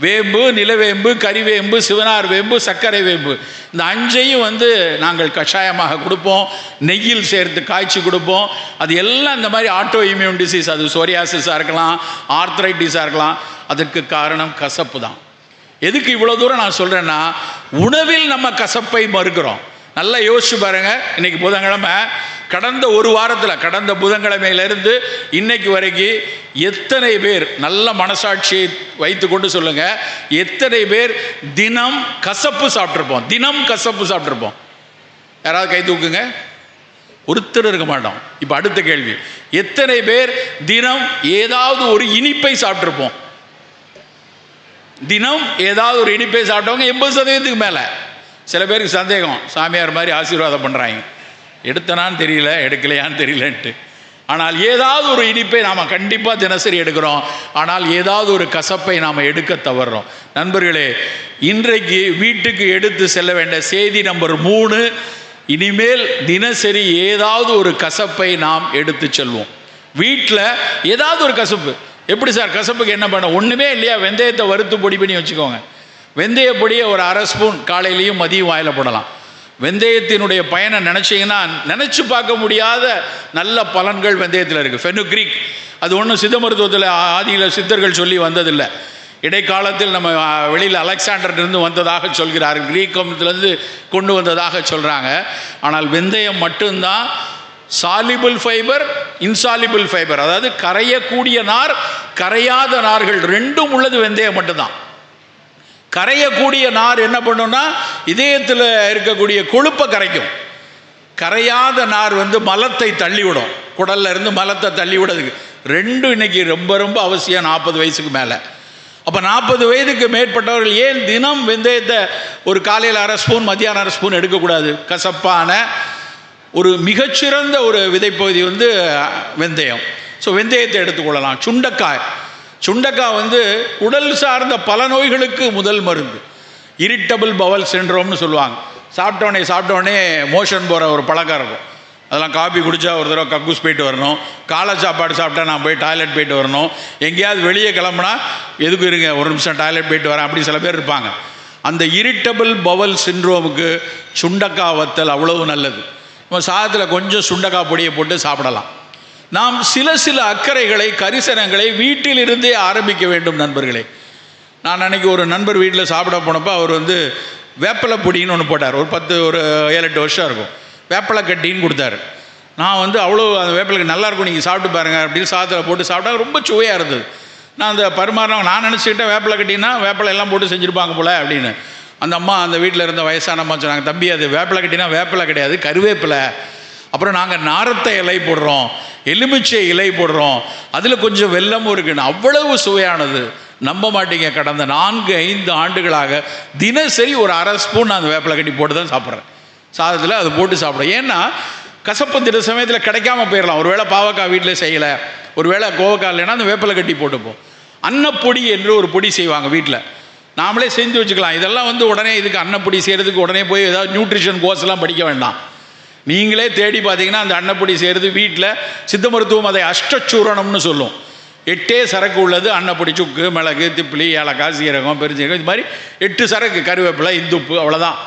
வேம்பு, நிலவேம்பு, கறிவேம்பு, சிவனார் வேம்பு, சர்க்கரை வேம்பு. இந்த 5ஐயும் வந்து நாங்கள் கஷாயமாக கொடுப்போம், நெய்யில் சேர்த்து காய்ச்சி கொடுப்போம். அது எல்லாம் இந்த மாதிரி ஆட்டோ இம்யூன் டிசீஸ், அது சோரியாசிஸாக இருக்கலாம், ஆர்த்ரைட்டிஸாக இருக்கலாம், அதற்கு காரணம் கசப்பு தான். எதுக்கு இவ்வளோ தூரம் நான் சொல்கிறேன்னா, உணவில் நம்ம கசப்பை மறுக்கிறோம். நல்லா யோசிச்சு பாருங்க. இன்னைக்கு புதன்கிழமை, கடந்த ஒரு வாரத்தில், கடந்த புதன்கிழமையிலிருந்து இன்னைக்கு வரைக்கும் எத்தனை பேர், நல்ல மனசாட்சியை வைத்து கொண்டு சொல்லுங்க, எத்தனை பேர் தினம் கசப்பு சாப்பிட்ருப்போம்? தினம் கசப்பு சாப்பிட்ருப்போம்? யாராவது கை தூக்குங்க. ஒருத்தர் இருக்க மாட்டோம். இப்போ அடுத்த கேள்வி, எத்தனை பேர் தினம் ஏதாவது ஒரு இனிப்பை சாப்பிட்ருப்போம்? தினம் ஏதாவது ஒரு இனிப்பை சாப்பிட்டவங்க 80% மேலே. சில பேருக்கு சந்தேகம், சாமியார் மாதிரி ஆசீர்வாதம் பண்ணுறாங்க, எடுத்தனான்னு தெரியல, எடுக்கலையான்னு தெரியலன்ட்டு. ஆனால் ஏதாவது ஒரு இனிப்பை நாம் கண்டிப்பாக தினசரி எடுக்கிறோம். ஆனால் ஏதாவது ஒரு கசப்பை நாம் எடுக்க தவறுறோம். நண்பர்களே, இன்றைக்கு வீட்டுக்கு எடுத்து செல்ல வேண்டிய செய்தி நம்பர் 3, இனிமேல் தினசரி ஏதாவது ஒரு கசப்பை நாம் எடுத்து செல்வோம். வீட்டில் ஏதாவது ஒரு கசப்பு. எப்படி சார் கசப்புக்கு என்ன பண்ண? ஒன்றுமே இல்லையா, வெந்தயத்தை வறுத்து பொடி பண்ணி வச்சுக்கோங்க. வெந்தய பொடியை ஒரு 1/2 ஸ்பூன் காலையிலையும் மதியம் வாயில் போடலாம். வெந்தயத்தினுடைய பயனை நினச்சிங்கன்னா நினச்சி பார்க்க முடியாத நல்ல பலன்கள் வெந்தயத்தில் இருக்குது. ஃபெனுக்ரீக், அது ஒன்றும் சித்த மருத்துவத்தில் ஆதியில் சித்தர்கள் சொல்லி வந்ததில்லை. இடைக்காலத்தில் நம்ம வெளியில் அலெக்சாண்டர்லேருந்து வந்ததாக சொல்கிறார்கள், கிரீக்கத்திலேருந்து கொண்டு வந்ததாக சொல்கிறாங்க. ஆனால் வெந்தயம் மட்டும்தான் சாலிபிள் ஃபைபர், இன்சாலிபிள் ஃபைபர், அதாவது கரையக்கூடிய நார், கரையாத நார்கள் ரெண்டும் உள்ளது வெந்தயம் மட்டும்தான். கரையக்கூடிய நார் என்ன பண்ணுன்னா இதயத்தில் இருக்கக்கூடிய கொழுப்பை கரைக்கும். கரையாத நார் வந்து மலத்தை தள்ளிவிடும், குடல்ல இருந்து மலத்தை தள்ளி விடுறதுக்கு. ரெண்டும் இன்னைக்கு ரொம்ப ரொம்ப அவசியம் 40 வயசுக்கு மேலே. அப்போ 40 வயதுக்கு மேற்பட்டவர்கள் ஏன் தினம் வெந்தயத்தை ஒரு காலையில் 1/2 ஸ்பூன், மத்தியானம் 1/2 ஸ்பூன் எடுக்கக்கூடாது? கசப்பான ஒரு மிகச்சிறந்த ஒரு விதைப்பகுதி வந்து வெந்தயம். ஸோ வெந்தயத்தை எடுத்துக்கொள்ளலாம். சுண்டைக்காய் வந்து உடல் சார்ந்த பல நோய்களுக்கு முதல் மருந்து. இரிட்டபிள் பவல் சிண்ட்ரோம்னு சொல்லுவாங்க. சாப்பிட்டோடனே மோஷன் போகிற ஒரு பழக்கம் இருக்கும். அதெல்லாம் காபி குடித்தா ஒரு தடவை கக்கூஸ் போயிட்டு வரணும், காலை சாப்பாடு சாப்பிட்டா நான் போய் டாய்லெட் போயிட்டு வரணும், எங்கேயாவது வெளியே கிளம்புனா எதுக்கு இருங்க ஒரு நிமிஷம் டாய்லெட் போயிட்டு வரேன், அப்படி சில பேர் இருப்பாங்க. அந்த இரிட்டபிள் பவல் சிண்ட்ரோமுக்கு சுண்டைக்காய் வத்தல் அவ்வளவு நல்லது. நம்ம சாதத்தில் கொஞ்சம் சுண்டைக்காய் பொடியை போட்டு சாப்பிடலாம். நாம் சில அக்கறைகளை, கரிசனங்களை வீட்டிலிருந்தே ஆரம்பிக்க வேண்டும் நண்பர்களே. நான் அன்றைக்கி ஒரு நண்பர் வீட்டில் சாப்பிட போனப்போ அவர் வந்து வேப்பலை பொடின்னு ஒன்று போட்டார். ஒரு 7-8 வருஷம் இருக்கும். வேப்பலை கட்டின்னு கொடுத்தாரு. நான் வந்து அவ்வளோ அந்த வேப்பலை நல்லாயிருக்கும், நீங்கள் சாப்பிட்டு பாருங்கள் அப்படின்னு சாதத்தில் போட்டு சாப்பிட்டா ரொம்ப சுவையாக இருந்தது. நான் அந்த பரிமாறினவங்க நான் நினச்சிக்கிட்டேன் வேப்பலை கட்டினா வேப்பலை எல்லாம் போட்டு செஞ்சுருப்பாங்க போல் அப்படின்னு. அந்த அம்மா, அந்த வீட்டில் இருந்த வயசான அம்மா சொன்னாங்க, தம்பி அது வேப்பலை கட்டினா வேப்பலை கிடையாது, கருவேப்பிலை. அப்புறம் நாங்கள் நாரத்தை இலை போடுறோம், எலுமிச்சை இலை போடுறோம், அதில் கொஞ்சம் வெல்லமும் இருக்குன்னு. அவ்வளவு சுவையானது. நம்ப மாட்டீங்க, கடந்த 4-5 ஆண்டுகளாக தினசரி ஒரு 1/2 ஸ்பூன் நான் அந்த வேப்பிலை கட்டி போட்டு தான் சாப்பிட்றேன். சாதத்தில் அது போட்டு சாப்பிட்றேன். ஏன்னா கசப்பு தின சமயத்தில் கிடைக்காம போயிடலாம். ஒருவேளை பாவக்காய் வீட்டில் செய்யலை, ஒருவேளை கோவக்காய் இல்லைன்னா அந்த வேப்பிலை கட்டி போட்டுப்போம். அன்னப்பொடி என்று ஒரு பொடி செய்வாங்க வீட்டில், நாமளே செஞ்சு வச்சுக்கலாம். இதெல்லாம் வந்து உடனே இதுக்கு அன்னப்பொடி செய்கிறதுக்கு உடனே போய் ஏதாவது நியூட்ரிஷன் கோர்ஸ்லாம் படிக்க வேண்டாம். நீங்களே தேடி பார்த்தீங்கன்னா அந்த அன்னப்பொடி செய்கிறது வீட்டில் சித்த மருத்துவம் அதை அஷ்டச்சூரணம்னு சொல்லும். 8 சரக்கு உள்ளது. அன்னப்பொடி, சுக்கு, மிளகு, திப்பிலி, ஏலக்காய், சீரகம், பெருஞ்சீரகம், இது மாதிரி 8 சரக்கு, கருவேப்பிலை, இந்துப்பு, அவ்வளோதான்.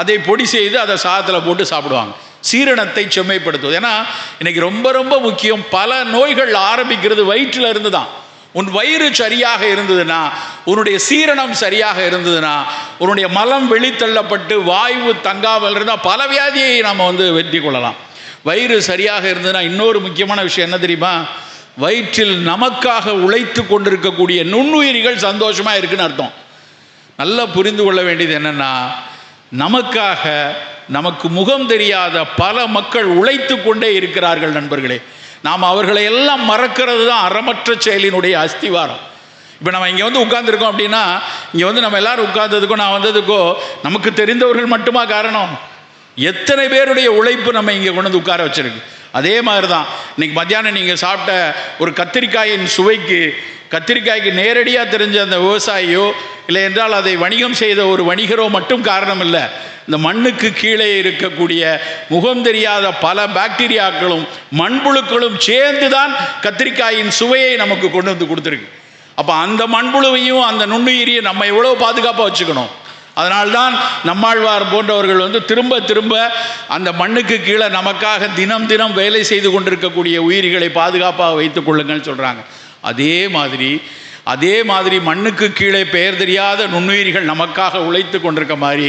அதை பொடி செய்து அதை சாதத்தில் போட்டு சாப்பிடுவாங்க. சீரணத்தை செம்மைப்படுத்துவது. ஏன்னா இன்னைக்கு ரொம்ப ரொம்ப முக்கியம். பல நோய்கள் ஆரம்பிக்கிறது வயிற்றில் இருந்து தான். உன் வயிறு சரியாக இருந்ததுன்னா, உன்னுடைய சீரணம் சரியாக இருந்ததுன்னா, உன்னுடைய மலம் வெளித்தள்ளப்பட்டு வாயு தங்காமல் இருந்தால் பல வியாதியை நாம் வெற்றி கொள்ளலாம். வயிறு சரியாக இருந்ததுன்னா இன்னொரு முக்கியமான விஷயம் என்ன தெரியுமா? வயிற்றில் நமக்காக உழைத்து கொண்டிருக்கக்கூடிய நுண்ணுயிரிகள் சந்தோஷமாக இருக்குன்னு அர்த்தம். நல்லா புரிந்து கொள்ள வேண்டியது என்னென்னா, நமக்காக நமக்கு முகம் தெரியாத பல மக்கள் உழைத்து கொண்டே இருக்கிறார்கள் நண்பர்களே. நாம் அவர்களை எல்லாம் மறக்கிறது தான் அறமற்ற செயலினுடைய அஸ்திவாரம். இப்போ நம்ம இங்கே உட்கார்ந்துருக்கோம் அப்படின்னா, இங்கே நம்ம எல்லாரும் உட்கார்ந்ததுக்கோ நான் வந்ததுக்கோ நமக்கு தெரிந்தவர்கள் மட்டுமா காரணம்? எத்தனை பேருடைய உழைப்பு நம்ம இங்கே கொண்டு உட்கார வச்சிருக்கு. அதே மாதிரி தான் இன்னைக்கு மத்தியானம் நீங்கள் சாப்பிட்ட ஒரு கத்திரிக்காயின் சுவைக்கு, கத்திரிக்காய்க்கு நேரடியாக தெரிஞ்ச அந்த விவசாயியோ இல்லை என்றால் அதை வணிகம் செய்த ஒரு வணிகரோ மட்டும் காரணம் இல்லை. இந்த மண்ணுக்கு கீழே இருக்கக்கூடிய முகம் தெரியாத பல பாக்டீரியாக்களும் மண்புழுக்களும் சேர்ந்து தான் கத்திரிக்காயின் சுவையை நமக்கு கொண்டு கொடுத்துருக்கு. அப்போ அந்த மண்புழுவையும் அந்த நுண்ணுயிரியை நம்ம எவ்வளோ பாதுகாப்பாக வச்சுக்கணும். அதனால்தான் நம்மாழ்வார் போன்றவர்கள் திரும்ப திரும்ப அந்த மண்ணுக்கு கீழே நமக்காக தினம் தினம் வேலை செய்து கொண்டிருக்கக்கூடிய உயிரிகளை பாதுகாப்பாக வைத்துக் கொள்ளுங்கள் சொல்கிறாங்க. அதே மாதிரி மண்ணுக்கு கீழே பெயர் தெரியாத நுண்ணுயிரிகள் நமக்காக உழைத்து கொண்டிருக்க மாதிரி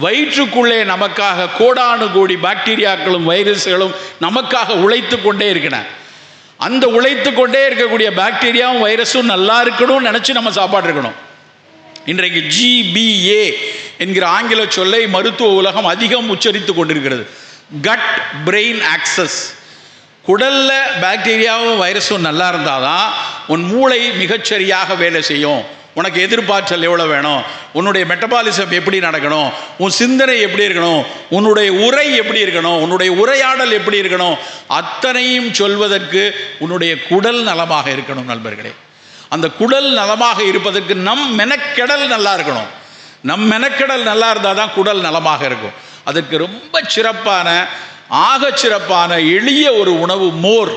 வயிற்றுக்குள்ளே நமக்காக கோடானு கோடி பாக்டீரியாக்களும் வைரஸ்களும் நமக்காக உழைத்து கொண்டே இருக்கின்றன. அந்த உழைத்து கொண்டே இருக்கக்கூடிய பாக்டீரியாவும் வைரஸும் நல்லா இருக்கணும்னு நினச்சி நம்ம சாப்பாடு இருக்கணும். இன்றைக்கு GBA என்கிற ஆங்கில சொல்லை மருத்துவ உலகம் அதிகம் உச்சரித்து கொண்டிருக்கிறது. Cut brain access. குடலில் பாக்டீரியாவும் வைரஸும் நல்லா இருந்தால் தான் உன் மூளை மிகச்சரியாக வேலை செய்யும். உனக்கு எதிர்பார்த்தல் எவ்வளோ வேணும், உன்னுடைய மெட்டபாலிசம் எப்படி நடக்கணும், உன் சிந்தனை எப்படி இருக்கணும், உன்னுடைய உரை எப்படி இருக்கணும், உன்னுடைய உரையாடல் எப்படி இருக்கணும், அத்தனையும் சொல்வதற்கு உன்னுடைய குடல் நலமாக இருக்கணும் நண்பர்களே. அந்த குடல் நலமாக இருப்பதற்கு நம் மெனக்கெடல் நல்லா இருக்கணும். நம் மெனக்கெடல் நல்லா இருந்தால் தான் குடல் நலமாக இருக்கும். அதற்கு ரொம்ப சிறப்பான, ஆக சிறப்பான எளிய ஒரு உணவு மோர்.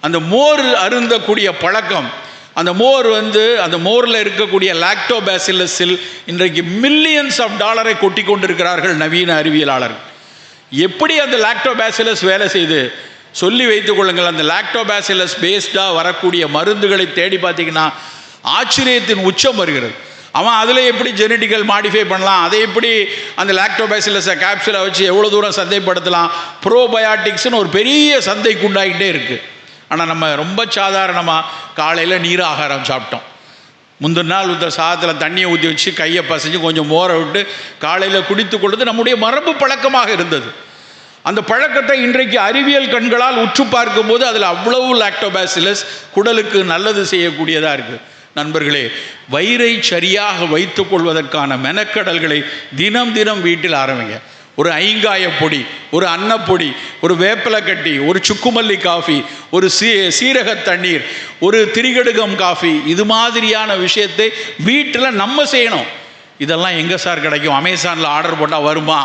அந்த மோர் அருந்தக்கூடிய பழக்கம், அந்த மோர் அந்த மோரில் இருக்கக்கூடிய லாக்டோபாசிலஸில் இன்றைக்கு மில்லியன்ஸ் ஆஃப் டாலரை கொட்டி கொண்டிருக்கிறார்கள் நவீன அறிவியலாளர்கள். எப்படி அந்த லாக்டோபாசிலஸ் வேலை செய்து சொல்லி வைத்துக் கொள்ளுங்கள். அந்த லாக்டோபாசிலஸ் பேஸ்டாக வரக்கூடிய மருந்துகளை தேடி பார்த்தீங்கன்னா ஆச்சரியத்தின் உச்சம் வருகிறது. அவன் அதில் எப்படி ஜெனட்டிக்கல் மாடிஃபை பண்ணலாம், அதை எப்படி அந்த லாக்டோபாசிலஸை கேப்சூலை வச்சு எவ்வளோ தூரம் சந்தைப்படுத்தலாம், ப்ரோபயாட்டிக்ஸ்னு ஒரு பெரிய சந்தைக்கு உண்டாகிட்டே இருக்குது. ஆனால் நம்ம ரொம்ப சாதாரணமாக காலையில் நீர் ஆகாரம் சாப்பிட்டோம். முந்தின நாள் சாதத்தில் தண்ணியை ஊற்றி வச்சு கையை பசைஞ்சு கொஞ்சம் மோரை விட்டு காலையில் குடித்து கொள்வது நம்முடைய மரபு பழக்கமாக இருந்தது. அந்த பழக்கத்தை இன்றைக்கு அறிவியல் கண்களால் உற்று பார்க்கும்போது அதில் அவ்வளவு லாக்டோபாசிலஸ் குடலுக்கு நல்லது செய்யக்கூடியதாக இருக்குது. நண்பர்களே, வயிறை சரியாக வைத்துக் கொள்வதற்கான மெனக்கடல்களை தினம் தினம் வீட்டில் ஆரம்பிங்க. ஒரு ஐங்காய பொடி, ஒரு அன்னப்பொடி, ஒரு வேப்பிலை கட்டி, ஒரு சுக்குமல்லி காஃபி, ஒரு சீரக தண்ணீர், ஒரு திரிகடுகம் காஃபி, இது மாதிரியான விஷயத்தை வீட்டில் நம்ம செய்யணும். இதெல்லாம் எங்கே சார் கிடைக்கும்? அமேசானில் ஆர்டர் போட்டால் வருமா?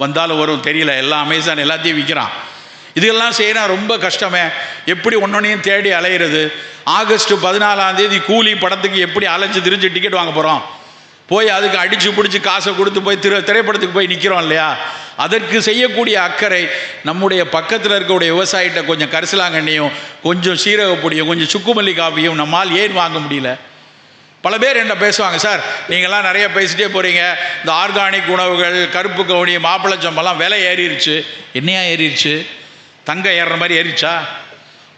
வந்தாலும் வரும் தெரியல. எல்லாம் அமேசான் எல்லாத்தையும் விற்கிறான். இதெல்லாம் செய்யணும் ரொம்ப கஷ்டமே. எப்படி ஒன்னொன்னையும் தேடி அலையிறது? ஆகஸ்ட் 14 கூலி படத்துக்கு எப்படி அலைஞ்சு திரிஞ்சு டிக்கெட் வாங்க போகிறோம்? போய் அதுக்கு அடித்து பிடிச்சி காசை கொடுத்து போய் திரைப்படத்துக்கு போய் நிற்கிறோம் இல்லையா? அதற்கு செய்யக்கூடிய அக்கறை நம்முடைய பக்கத்தில் இருக்கக்கூடிய விவசாயிகிட்ட கொஞ்சம் கரிசலாங்கண்ணியும் கொஞ்சம் சீரகப்பொடியும் கொஞ்சம் சுக்குமல்லி காப்பியும் நம்மால் ஏன் வாங்க முடியல? பல பேர் என்ன பேசுவாங்க, சார் நீங்கள்லாம் நிறைய பேசிட்டே போகிறீங்க, இந்த ஆர்கானிக் உணவுகள், கருப்பு கவுனி, மாப்பிளச்சம்பெல்லாம் விலை ஏறிடுச்சு. என்னையா ஏறிடுச்சு? தங்கம் ஏறுற மாதிரி ஏறிச்சா?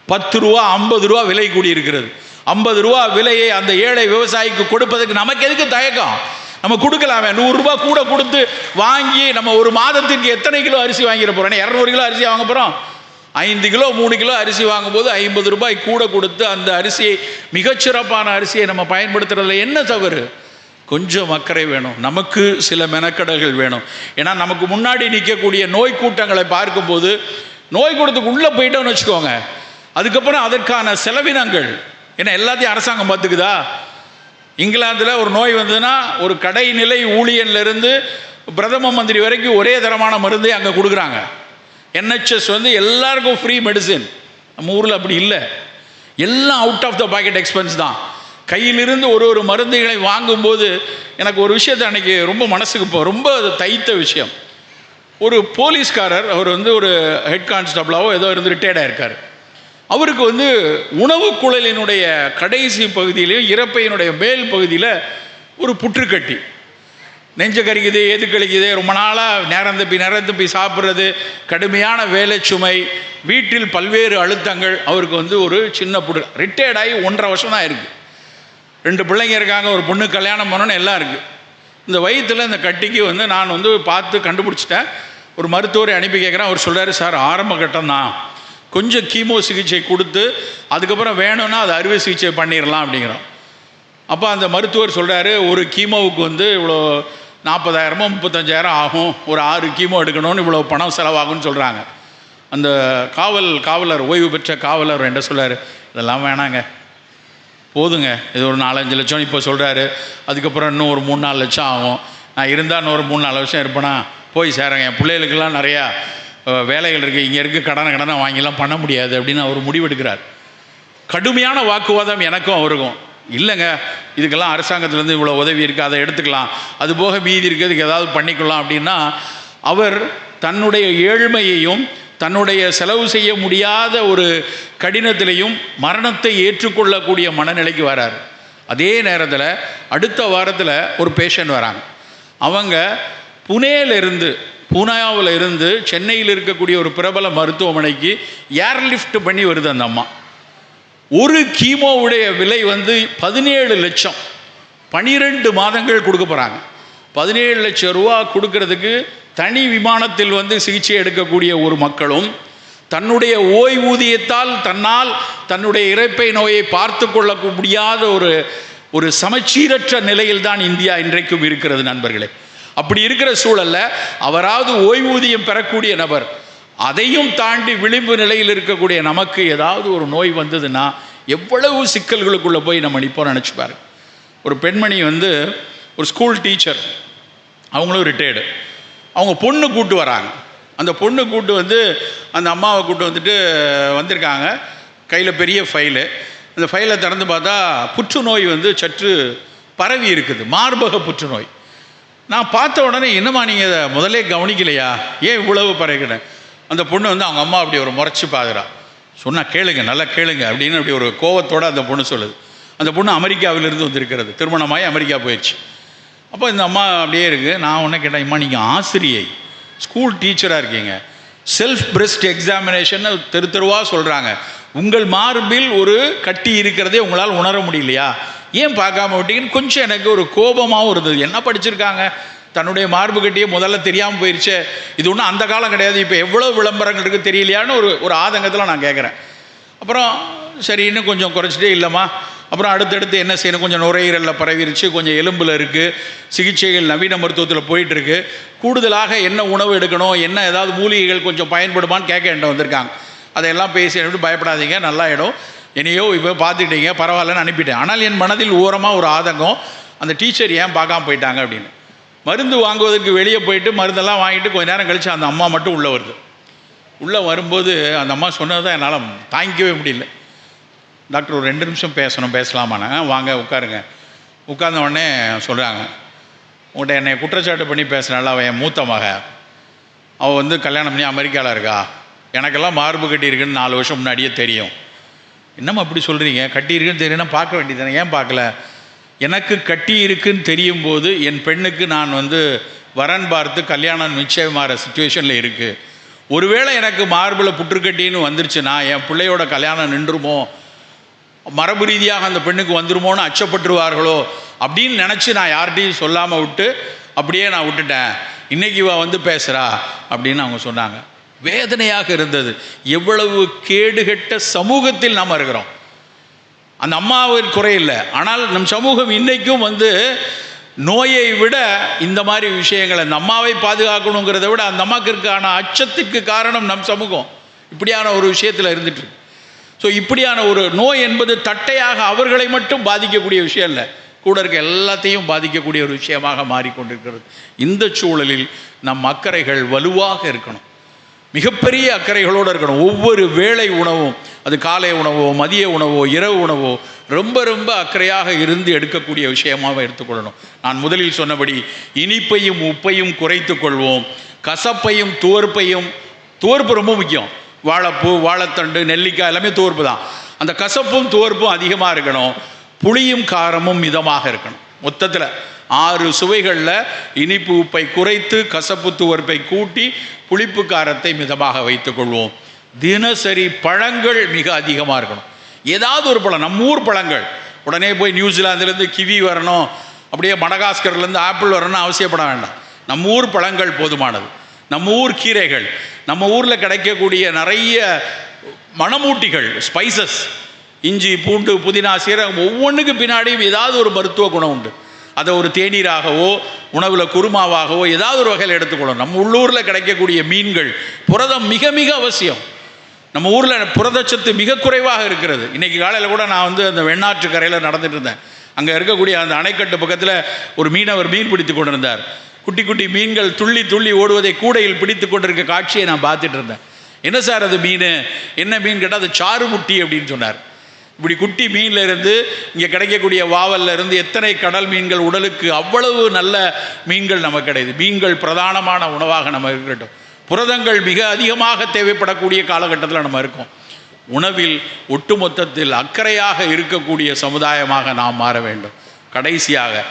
10 ரூபா 50 ரூபா விலை கூடி இருக்கிறது. 50 ரூபா விலையை அந்த ஏழை விவசாயிக்கு கொடுப்பதற்கு நமக்கு எதுக்கு தயக்கம்? நம்ம கொடுக்கலாமே. 100 ரூபா கூட கொடுத்து வாங்கி நம்ம ஒரு மாதத்திற்கு எத்தனை கிலோ அரிசி வாங்கிட போகிறோம்? 200 கிலோ அரிசி வாங்க போகிறோம். 5 கிலோ 3 கிலோ அரிசி வாங்கும்போது 50 ரூபாய் கூட கொடுத்து அந்த அரிசியை, மிகச்சிறப்பான அரிசியை நம்ம பயன்படுத்துறதுல என்ன தவறு? கொஞ்சம் அக்கறை வேணும். நமக்கு சில மெனக்கடல்கள் வேணும். ஏன்னா நமக்கு முன்னாடி நிற்கக்கூடிய நோய் கூட்டங்களை பார்க்கும்போது, நோய் கூட்டத்துக்கு உள்ளே போயிட்டோன்னு வச்சுக்கோங்க, அதுக்கப்புறம் அதற்கான செலவினங்கள் ஏன்னா எல்லாத்தையும் அரசாங்கம் பார்த்துக்குதா? இங்கிலாந்தில் ஒரு நோய் வந்ததுன்னா ஒரு கடைநிலை ஊழியன்லேருந்து பிரதம மந்திரி வரைக்கும் ஒரே தரமான மருந்தை அங்கே கொடுக்குறாங்க. NHS எல்லாருக்கும் ஃப்ரீ மெடிசின். நம்ம ஊரில் அப்படி இல்லை. எல்லாம் out of the pocket expense தான். கையிலிருந்து ஒரு மருந்துகளை வாங்கும்போது எனக்கு ஒரு விஷயத்தை அன்றைக்கி ரொம்ப மனசுக்கு ரொம்ப தைத்த விஷயம். ஒரு போலீஸ்காரர், அவர் வந்து ஒரு ஹெட் கான்ஸ்டபிளாவோ ஏதோ இருந்து ரிட்டையர்டாக இருக்கார். அவருக்கு வந்து உணவு குழலினுடைய கடைசி பகுதியிலையும் இறப்பையினுடைய மேல் பகுதியில் ஒரு புற்றுக்கட்டி, நெஞ்ச கறிக்குது, எது கழிக்குது, ரொம்ப நாளாக நேரம் தப்பி சாப்பிட்றது, கடுமையான வேலை சுமை, வீட்டில் பல்வேறு அழுத்தங்கள். அவருக்கு வந்து ஒரு சின்ன புற்று, ரிட்டையர்டாகி 1.5 வருஷம் தான் இருக்குது. 2 பிள்ளைங்க இருக்காங்க, ஒரு பொண்ணு கல்யாணம் பண்ணணும்னு எல்லாம் இருக்குது. இந்த வயிற்றில் இந்த கட்டிக்கு வந்து நான் வந்து பார்த்து கண்டுபிடிச்சிட்டேன். ஒரு மருத்துவரை அனுப்பி கேட்குறேன். அவர் சொல்கிறாரு, சார் ஆரம்ப கட்டம் தான், கொஞ்சம் கீமோ சிகிச்சை கொடுத்து அதுக்கப்புறம் வேணும்னா அது அறுவை சிகிச்சை பண்ணிடலாம் அப்படிங்கிறோம். அப்போ அந்த மருத்துவர் சொல்கிறாரு, ஒரு கீமோவுக்கு வந்து இவ்வளோ 40,000 35,000 ஆகும், ஒரு 6 கீமோ எடுக்கணும்னு இவ்வளோ பணம் செலவாகும்னு சொல்கிறாங்க. அந்த காவலர், ஓய்வு பெற்ற காவலர் என்ன சொல்கிறார், இதெல்லாம் வேணாங்க, போதுங்க, இது ஒரு 4-5 லட்சம் இப்போ சொல்கிறாரு, அதுக்கப்புறம் இன்னும் ஒரு 3-4 லட்சம் ஆகும், நான் இருந்தால் இன்னொரு 3-4 வருஷம் இருப்பேனா, போய் சேரங்க, என் பிள்ளைகளுக்கெல்லாம் நிறையா வேலைகள் இருக்குது, இங்கே இருக்குது, கடனை வாங்கிலாம் பண்ண முடியாது அப்படின்னு அவர் முடிவெடுக்கிறார். கடுமையான வாக்குவாதம் எனக்கும் அவருக்கும். இல்லைங்க, இதுக்கெல்லாம் அரசாங்கத்திலேருந்து இவ்வளோ உதவி இருக்குது, அதை எடுத்துக்கலாம், அது போக மீதி இருக்கிறதுக்கு ஏதாவது பண்ணிக்கலாம் அப்படின்னா, அவர் தன்னுடைய ஏழ்மையையும் தன்னுடைய செலவு செய்ய முடியாத ஒரு கடினத்திலையும் மரணத்தை ஏற்றுக்கொள்ளக்கூடிய மனநிலைக்கு வரார். அதே நேரத்தில் அடுத்த வாரத்தில் ஒரு பேஷண்ட் வராங்க. அவங்க பூனாவில் இருந்து சென்னையில் இருக்கக்கூடிய ஒரு பிரபல மருத்துவமனைக்கு ஏர்லிஃப்ட் பண்ணி வருது அந்த அம்மா. ஒரு கீமோவுடைய விலை வந்து 17 லட்சம். 12 மாதங்கள் கொடுக்க போகிறாங்க. 17 லட்சம் ரூபா கொடுக்கறதுக்கு தனி விமானத்தில் வந்து சிகிச்சை எடுக்கக்கூடிய ஒரு மக்களும் தன்னுடைய ஓய்வூதியத்தால் தன்னுடைய இரைப்பை நோயை பார்த்து கொள்ள முடியாத ஒரு சமச்சீரற்ற நிலையில் தான் இந்தியா இன்றைக்கும் இருக்கிறது நண்பர்களே. அப்படி இருக்கிற சூழல்ல அவராவது ஓய்வூதியம் பெறக்கூடிய நபர், அதையும் தாண்டி விளிம்பு நிலையில் இருக்கக்கூடிய நமக்கு ஏதாவது ஒரு நோய் வந்ததுன்னா எவ்வளவு சிக்கல்களுக்குள்ளே போய் நம்ம நிற்போம் நினச்சி பாருங்க. ஒரு பெண்மணி வந்து ஒரு ஸ்கூல் டீச்சர், அவங்களும் ரிட்டையர்டு. அவங்க பொண்ணு கூட்டு வராங்க. அந்த பொண்ணு கூட்டு வந்து அந்த அம்மாவை கூட்டு வந்துட்டு வந்திருக்காங்க. கையில் பெரிய ஃபைலு. அந்த ஃபைலை திறந்து பார்த்தா புற்றுநோய் வந்து சற்று பரவி இருக்குது, மார்பக புற்றுநோய். நான் பார்த்த உடனே, என்னம்மா நீங்கள் இதை முதலே கவனிக்கலையா, ஏன் இவ்வளவு பரவிக்கிறேன்? அந்த பொண்ணு வந்து அவங்க அம்மா அப்படி ஒரு முறைச்சி பார்க்குறா. சொன்னால் கேளுங்க, நல்லா கேளுங்க அப்படின்னு அப்படி ஒரு கோவத்தோடு அந்த பொண்ணு சொல்லுது. அந்த பொண்ணு அமெரிக்காவிலிருந்து வந்திருக்கிறது, திருமணமாகி அமெரிக்கா போயிடுச்சு. அப்போ இந்த அம்மா அப்படியே இருக்குது. நான் ஒன்று கேட்டேன், அம்மா நீங்கள் ஆசிரியை, ஸ்கூல் டீச்சராக இருக்கீங்க, செல்ஃப் பிரெஸ்ட் எக்ஸாமினேஷன் தெருவாக சொல்கிறாங்க, உங்கள் மார்பில் ஒரு கட்டி இருக்கிறதே உங்களால் உணர முடியலையா, ஏன் பார்க்காம விட்டீங்கன்னு கொஞ்சம் எனக்கு ஒரு கோபமாகவும் இருந்தது. என்ன படிச்சிருக்காங்க, தன்னுடைய மார்பு கட்டியே முதல்ல தெரியாமல் போயிடுச்சு, இது ஒன்றும் அந்த காலம் கிடையாது, இப்போ எவ்வளோ விளம்பரங்கள் இருக்குது தெரியலையான்னு ஒரு ஆதங்கத்தில் நான் கேட்குறேன். அப்புறம் சரி இன்னும் கொஞ்சம் குறைச்சிட்டே, இல்லைம்மா அப்புறம் அடுத்தடுத்து என்ன செய்யணும், கொஞ்சம் நுரையீரலில் பரவிருச்சு, கொஞ்சம் எலும்பில் இருக்குது, சிகிச்சைகள் நவீன மருத்துவத்தில் போயிட்டுருக்கு, கூடுதலாக என்ன உணவு எடுக்கணும், என்ன ஏதாவது மூலிகைகள் கொஞ்சம் பயன்படுமான்னு கேட்க என்கிட்ட வந்திருக்காங்க. அதையெல்லாம் பேசி பயப்படாதீங்க, நல்லாயிடும், என்னையோ இப்போ பார்த்துக்கிட்டீங்க, பரவாயில்லன்னு அனுப்பிட்டேன். ஆனால் என் மனதில் ஓரமாக ஒரு ஆதங்கம், அந்த டீச்சர் ஏன் பார்க்காம போயிட்டாங்க அப்படின்னு. மருந்து வாங்குவதற்கு வெளியே போயிட்டு மருந்தெல்லாம் வாங்கிட்டு கொஞ்சம் நேரம் கழித்து அந்த அம்மா மட்டும் உள்ளே வருது. உள்ளே வரும்போது அந்த அம்மா சொன்னது தான் என்னால் தாங்கிக்கவே முடியல. டாக்டர் ஒரு 2 நிமிஷம் பேசலாமாண்ணா, வாங்க உட்காருங்க. உட்கார்ந்த உடனே சொல்கிறாங்க, உங்கள்கிட்ட என்னை குற்றச்சாட்டு பண்ணி பேசுனால, அவன் என் மூத்த மக, அவள் வந்து கல்யாணம் பண்ணி அமெரிக்காவில் இருக்கா, எனக்கெல்லாம் மார்பு கட்டி இருக்குன்னு 4 வருஷம் முன்னாடியே தெரியும். என்னம்மா அப்படி சொல்கிறீங்க, கட்டி இருக்குன்னு தெரியும்னா பார்க்க வேண்டியதானே, ஏன் பார்க்கல? எனக்கு கட்டி இருக்குன்னு தெரியும் போது என் பெண்ணுக்கு நான் வந்து வரன் பார்த்து கல்யாணம் நிச்சயமாகிற சுச்சுவேஷனில் இருக்குது. ஒருவேளை எனக்கு மார்பில் புற்றுக்கட்டின்னு வந்துருச்சுன்னா என் பிள்ளையோட கல்யாணம் நின்றுமோ, மரபு ரீதியாக அந்த பெண்ணுக்கு வந்துருமோன்னு அச்சப்பட்டுருவார்களோ அப்படின்னு நினச்சி நான் யார்கிட்டையும் சொல்லாமல் விட்டு அப்படியே நான் விட்டுட்டேன். இன்றைக்கி இவ வந்து பேசுகிறா அப்படின்னு அவங்க சொன்னாங்க. வேதனையாக இருந்தது. எவ்வளவு கேடுகட்ட சமூகத்தில் நாம் இருக்கிறோம். அந்த அம்மாவின் குறையில்லை, ஆனால் நம் சமூகம் இன்றைக்கும் வந்து நோயை விட இந்த மாதிரி விஷயங்களை, அந்த அம்மாவை பாதுகாக்கணுங்கிறத விட அந்த அம்மாவுக்கு இருக்கான அச்சத்துக்கு காரணம் நம் சமூகம் இப்படியான ஒரு விஷயத்தில் இருந்துட்டு. ஸோ இப்படியான ஒரு நோய் என்பது தட்டையாக அவர்களை மட்டும் பாதிக்கக்கூடிய விஷயம் இல்லை, கூட இருக்க எல்லாத்தையும் பாதிக்கக்கூடிய ஒரு விஷயமாக மாறிக்கொண்டிருக்கிறது. இந்த சூழலில் நம் அக்கறைகள் வலுவாக இருக்கணும். மிகப்பெரிய அக்கறைகளோடு இருக்கணும். ஒவ்வொரு வேளை உணவும், அது காலை உணவோ மதிய உணவோ இரவு உணவோ ரொம்ப ரொம்ப அக்கறையாக இருந்து எடுக்கக்கூடிய விஷயமாக எடுத்துக்கொள்ளணும். நான் முதலில் சொன்னபடி இனிப்பையும் உப்பையும் குறைத்து கொள்வோம். கசப்பையும் துவர்ப்பு ரொம்ப முக்கியம். வாழைப்பூ, வாழைத்தண்டு, நெல்லிக்காய் எல்லாமே துவர்ப்பு தான். அந்த கசப்பும் துவர்ப்பும் அதிகமாக இருக்கணும். புளியும் காரமும் மிதமாக இருக்கணும். மொத்தத்தில் 6 சுவைகளில் இனிப்பு உப்பை குறைத்து கசப்பு துவர்ப்பை கூட்டி புளிப்பு காரத்தை மிதமாக வைத்துக்கொள்வோம். தினசரி பழங்கள் மிக அதிகமாக இருக்கணும். ஏதாவது ஒரு பழம், நம்ம ஊர் பழங்கள். உடனே போய் நியூசிலாந்துலேருந்து கிவி வரணும், அப்படியே மடகாஸ்கர்லேருந்து ஆப்பிள் வரணும்னு அவசியப்பட வேண்டாம். நம்ம ஊர் பழங்கள் போதுமானது. நம்ம ஊர் கீரைகள், நம்ம ஊரில் கிடைக்கக்கூடிய நிறைய மணமூட்டிகள், ஸ்பைசஸ், இஞ்சி, பூண்டு, புதினா, சீரகம், ஒவ்வொன்றுக்கு பின்னாடியும் ஏதாவது ஒரு மருத்துவ குணம் உண்டு. அதை ஒரு தேநீராகவோ உணவில் குருமாவாகவோ ஏதாவது ஒரு வகையில் எடுத்துக்கொள்ளணும். நம்ம உள்ளூரில் கிடைக்கக்கூடிய மீன்கள், புரதம் மிக மிக அவசியம். நம்ம ஊரில் புரதச்சத்து மிக குறைவாக இருக்கிறது. இன்றைக்கி காலையில் கூட நான் அந்த வெண்ணாற்று கரையில் நடந்துட்டு இருந்தேன். அங்கே இருக்கக்கூடிய அந்த அணைக்கட்டு பக்கத்தில் ஒரு மீனவர் மீன் பிடித்து கொண்டிருந்தார். குட்டி குட்டி மீன்கள் துள்ளி துள்ளி ஓடுவதை கூடையில் பிடித்து கொண்டிருக்க காட்சியை நான் பார்த்துட்டு இருந்தேன். என்ன சார் அது மீன், என்ன மீன் கேட்டால் அது சாறுமுட்டி அப்படின்னு சொன்னார். இப்படி குட்டி மீனில் இருந்து இங்கே கிடைக்கக்கூடிய வாவல்ல இருந்து எத்தனை கடல் மீன்கள், உடலுக்கு அவ்வளவு நல்ல மீன்கள் நமக்கு கிடையாது. மீன்கள் பிரதானமான உணவாக நம்ம இருக்கட்டும். புரதங்கள் மிக அதிகமாக தேவைப்படக்கூடிய காலகட்டத்தில் நம்ம இருக்கோம். உணவில் ஒட்டுமொத்தத்தில் அக்கறையாக இருக்கக்கூடிய சமுதாயமாக நாம் மாற வேண்டும். கடைசியாக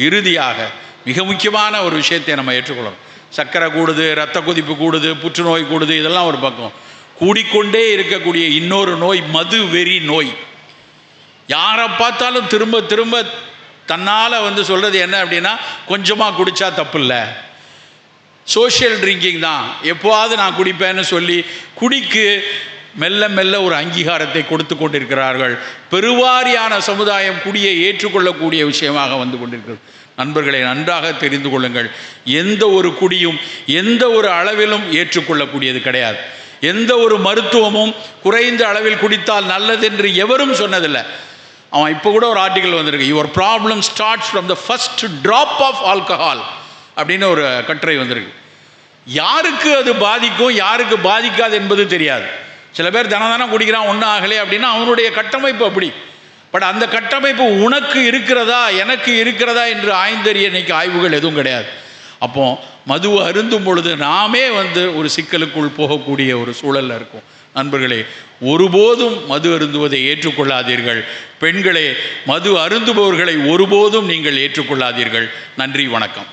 இறுதியாக மிக முக்கியமான ஒரு விஷயத்தை நம்ம ஏற்றுக்கொள்ளணும். சர்க்கரை கூடுது, இரத்த கொதிப்பு கூடுது, புற்றுநோய் கூடுது, இதெல்லாம் ஒரு பக்கம். கூடிக்கொண்டே இருக்கக்கூடிய இன்னொரு நோய் மது வெறி நோய். யாரை பார்த்தாலும் திரும்ப திரும்ப தன்னால் சொல்கிறது என்ன அப்படின்னா, கொஞ்சமாக குடித்தா தப்பு இல்லை, சோஷியல் ட்ரிங்கிங் தான், எப்போவாவது நான் குடிப்பேன்னு சொல்லி குடிக்கு மெல்ல மெல்ல ஒரு அங்கீகாரத்தை கொடுத்து கொண்டிருக்கிறார்கள். பெருவாரியான சமுதாயம் குடியை ஏற்றுக்கொள்ளக்கூடிய விஷயமாக வந்து கொண்டிருக்கிறது. நண்பர்களை நன்றாக தெரிந்து கொள்ளுங்கள். எந்த ஒரு குடியும் எந்த ஒரு அளவிலும் ஏற்றுக்கொள்ளக்கூடியது கிடையாது. எந்த ஒரு மருத்துவமும் குறைந்த அளவில் குடித்தால் நல்லது என்று எவரும் சொன்னதில்லை. அவன் இப்போ கூட ஒரு ஆர்டிக்கல் வந்திருக்கு, your problem starts from the first drop of alcohol அப்படின்னு ஒரு கட்டுரை வந்திருக்கு. யாருக்கு அது பாதிக்கும் யாருக்கு பாதிக்காது என்பது தெரியாது. சில பேர் தினம் குடிக்கிறான், ஒன்றும் ஆகலை அப்படின்னா அவனுடைய கட்டமைப்பு அப்படி. பட் அந்த கட்டமைப்பு உனக்கு இருக்கிறதா எனக்கு இருக்கிறதா என்று ஆய்ந்தறிய இன்னைக்கு ஆய்வுகள் எதுவும் கிடையாது. அப்போ மதுவை அருந்தும் பொழுது நாமே ஒரு சிக்கலுக்குள் போகக்கூடிய ஒரு சூழலில் இருக்கும். நண்பர்களே, ஒருபோதும் மது அருந்துவதை ஏற்றுக்கொள்ளாதீர்கள். பெண்களே, மது அருந்துபவர்களை ஒருபோதும் நீங்கள் ஏற்றுக்கொள்ளாதீர்கள். நன்றி, வணக்கம்.